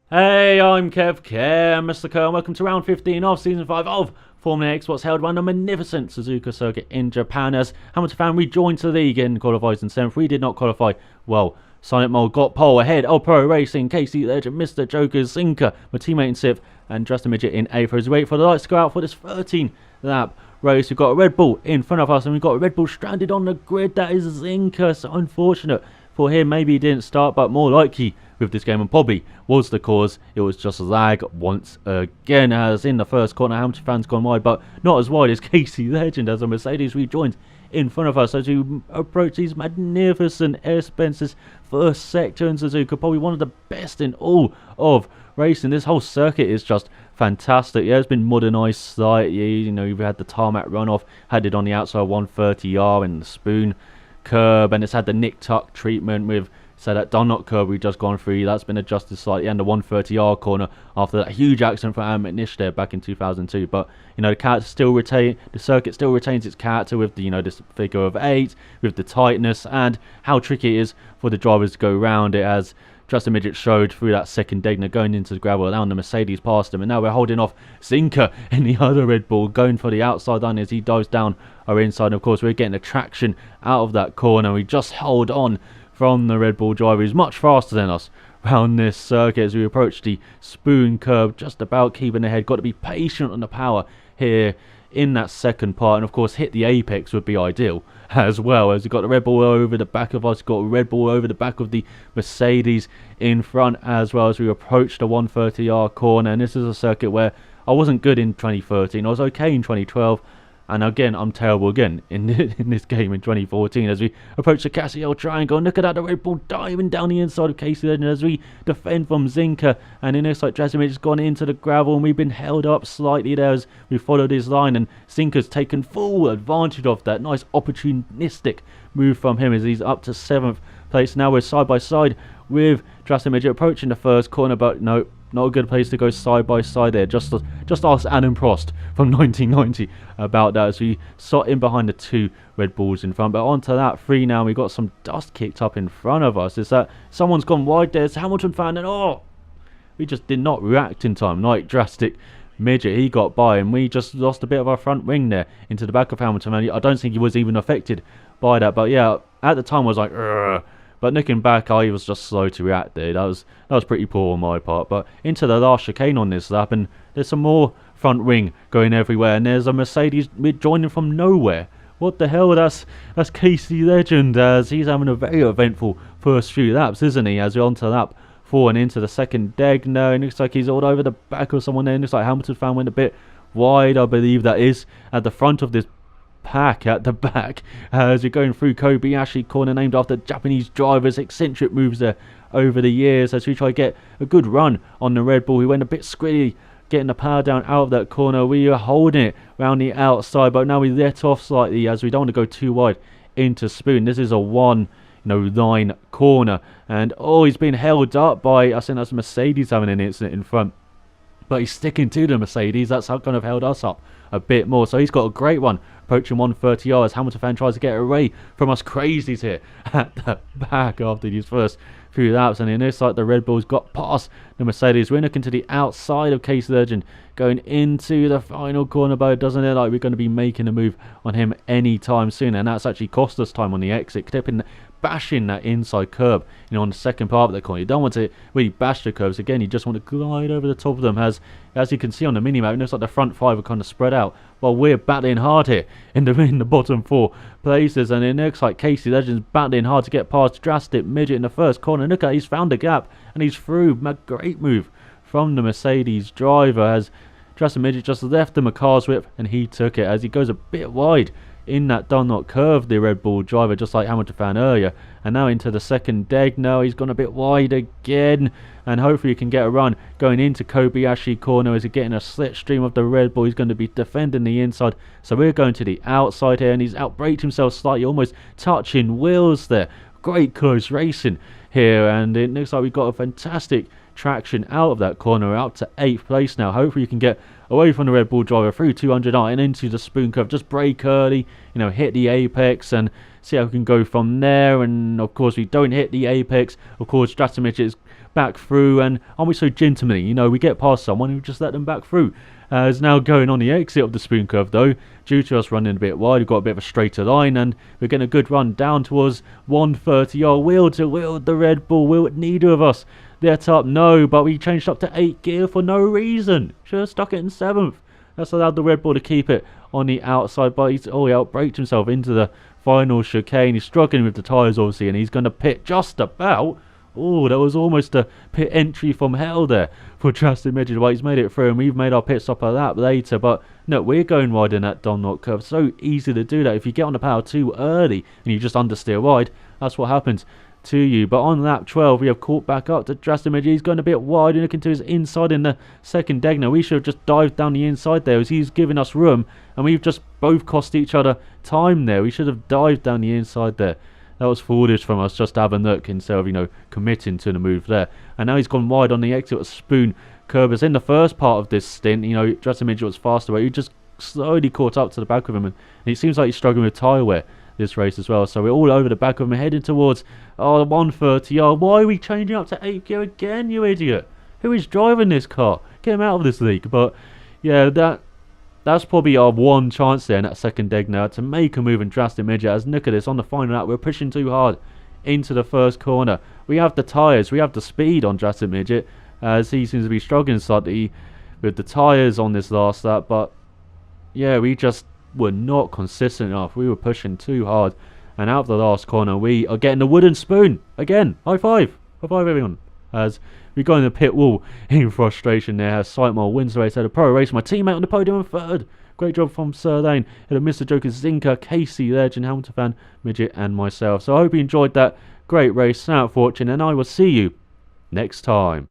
Hey, I'm Mr. Kerr, and welcome to round 15 of Season 5 of Formula X, what's held around the magnificent Suzuka circuit in Japan. As Hamilton fan rejoined the league and qualifies in 7th. We did not qualify well. Silent Mole got pole ahead of Pro Racing, Casey Legend, Mr. Joker's Zinker, my teammate in 6th, and Justin Midget in 8th. As we wait for the lights to go out for this 13 lap race, we've got a Red Bull in front of us, and we've got a Red Bull stranded on the grid. That is Zinker, so unfortunate for him. Maybe he didn't start, but more likely with this game, and probably was the cause. It was just lag once again, as in the first corner Hamilton fans gone wide, but not as wide as Casey Legend, as a Mercedes rejoins in front of us as we approach these magnificent air Spencer's first sector in Suzuka, probably one of the best in all of racing. This whole circuit is just fantastic. Yeah, it's been modernised slightly. You know, you've had the tarmac runoff, had it on the outside 130R and the spoon curb, and it's had the nick tuck treatment with that donut curb we've just gone through. That's been adjusted slightly, and the 130R corner after that huge accident for Aaron McNish there back in 2002. But you know, the circuit still retains its character with the, this figure of 8, with the tightness and how tricky it is for the drivers to go around it, as Justin Midget showed through that second Degner going into the gravel, allowing the Mercedes past him. And now we're holding off Zinker in the other Red Bull, going for the outside line as he dives down our inside. And of course, we're getting the traction out of that corner. We just hold on from the Red Bull driver, who's much faster than us round this circuit as we approach the spoon curve, just about keeping ahead. Got to be patient on the power here in that second part, and of course hit the apex would be ideal as well, as we've got the Red Bull over the back of us, got a Red Bull over the back of the Mercedes in front, as well as we approach the 130R corner. And this is a circuit where I wasn't good in 2013, I was okay in 2012, and again, I'm terrible again in this game in 2014 as we approach the Cassiel triangle. And look at that, the Red Bull diving down the inside of Casey Legend as we defend from Zinker. And in this, like, Drasimir has gone into the gravel, and we've been held up slightly there as we followed his line. And Zinker's taken full advantage of that. Nice opportunistic move from him as he's up to 7th place. Now we're side by side with Drasimir approaching the first corner, but no, not a good place to go side by side there. Just ask Adam Prost from 1990 about that as we sat in behind the 2 Red Bulls in front. But onto that 3 now, we got some dust kicked up in front of us. Is that someone's gone wide there? It's Hamilton fan, and we just did not react in time. Like drastic Midget, he got by, and we just lost a bit of our front wing there into the back of Hamilton. And I don't think he was even affected by that. But yeah, at the time I was like, Urgh. But looking back, I was just slow to react there. That was pretty poor on my part. But into the last chicane on this lap, and there's some more front wing going everywhere, and there's a Mercedes joining from nowhere. What the hell? That's Casey Legend, as he's having a very eventful first few laps, isn't he? As we're onto lap 4 and into the second Degner, and it looks like he's all over the back of someone there. It looks like Hamilton fan went a bit wide, I believe that is, at the front of this pack at the back as you're going through Kobayashi corner, named after Japanese drivers' eccentric moves there over the years, as we try to get a good run on the Red Bull. We went a bit squiddy getting the power down out of that corner. We are holding it around the outside, but now we let off slightly as we don't want to go too wide into spoon. This is a line corner, and he's been held up by, I think that's Mercedes having an incident in front, but he's sticking to the Mercedes. That's how kind of held us up a bit more. So he's got a great one approaching 130R as Hamilton fan tries to get away from us crazies here at the back after these first few laps. And in this, like, the Red Bulls got past the Mercedes. We're looking to the outside of Casey Legend going into the final corner, but it doesn't look like we're going to be making a move on him anytime soon, and that's actually cost us time on the exit, bashing that inside curb on the second part of the corner. You don't want to really bash the curves again, you just want to glide over the top of them. As you can see on the mini-map, it looks like the front 5 are kind of spread out while we're battling hard here in the bottom 4 places. And it looks like Casey Legend's battling hard to get past Drastic Midget in the first corner. And look at, he's found a gap and he's through. Great move from the Mercedes driver as Drastic Midget just left him a car's whip and he took it as he goes a bit wide in that donut curve, the Red Bull driver, just like Hamilton fan earlier. And now into the second Deg. Now he's gone a bit wide again, and hopefully he can get a run going into Kobayashi corner as he's getting a slipstream of the Red Bull. He's going to be defending the inside, so we're going to the outside here, and he's outbraked himself slightly, almost touching wheels there. Great close racing here, and it looks like we've got a fantastic traction out of that corner. We're up to 8th place now. Hopefully you can get away from the Red Bull driver through 200R and into the spoon curve. Just brake early, hit the apex and see how we can go from there. And of course we don't hit the apex. Of course Stratomich is back through, and aren't we so gentlemanly? You know, we get past someone and we just let them back through. Is now going on the exit of the spoon curve though, due to us running a bit wide. We've got a bit of a straighter line and we're getting a good run down towards 130. Oh, wheel to wheel the Red Bull. Will neither of us let up? No, but we changed up to 8th gear for no reason. Should have stuck it in 7th. That's allowed the Red Bull to keep it on the outside, but he outbraked himself into the final chicane. He's struggling with the tyres obviously, and he's going to pit just about. Oh, that was almost a pit entry from hell there for Justin Midget. Well, he's made it through, and we've made our pit stop at that later. But no, we're going wide in that Donut curve. So easy to do that. If you get on the power too early and you just understeer wide, that's what happens to you. But on lap 12, we have caught back up to Justin Midget. He's going a bit wide and looking to his inside in the second deck. Now, we should have just dived down the inside there as he's giving us room, and we've just both cost each other time there. We should have dived down the inside there. That was foolish from us just to have a look instead of, you know, committing to the move there. And now he's gone wide on the exit with spoon curvers. In the first part of this stint, you know, Justin Midget was faster, but he just slowly caught up to the back of him. And it seems like he's struggling with tyre wear this race as well. So we're all over the back of him, heading towards 130. Oh, why are we changing up to 8th gear again, you idiot? Who is driving this car? Get him out of this league. But yeah, that's probably our one chance there in that second deck now to make a move and drastic midget. As look at this on the final lap, we're pushing too hard into the first corner. We have the tyres, we have the speed on drastic midget, as he seems to be struggling slightly with the tyres on this last lap. But yeah, we just were not consistent enough. We were pushing too hard, and out of the last corner we are getting the wooden spoon again. High five everyone, as we go in the pit wall in frustration there. As Sightmore wins the race at a pro race. My teammate on the podium in 3rd. Great job from Sir Lane. And Mr. Joker, Zinker, Casey, Legend, Hamilton fan, Midget, and myself. So I hope you enjoyed that great race. Out fortune, and I will see you next time.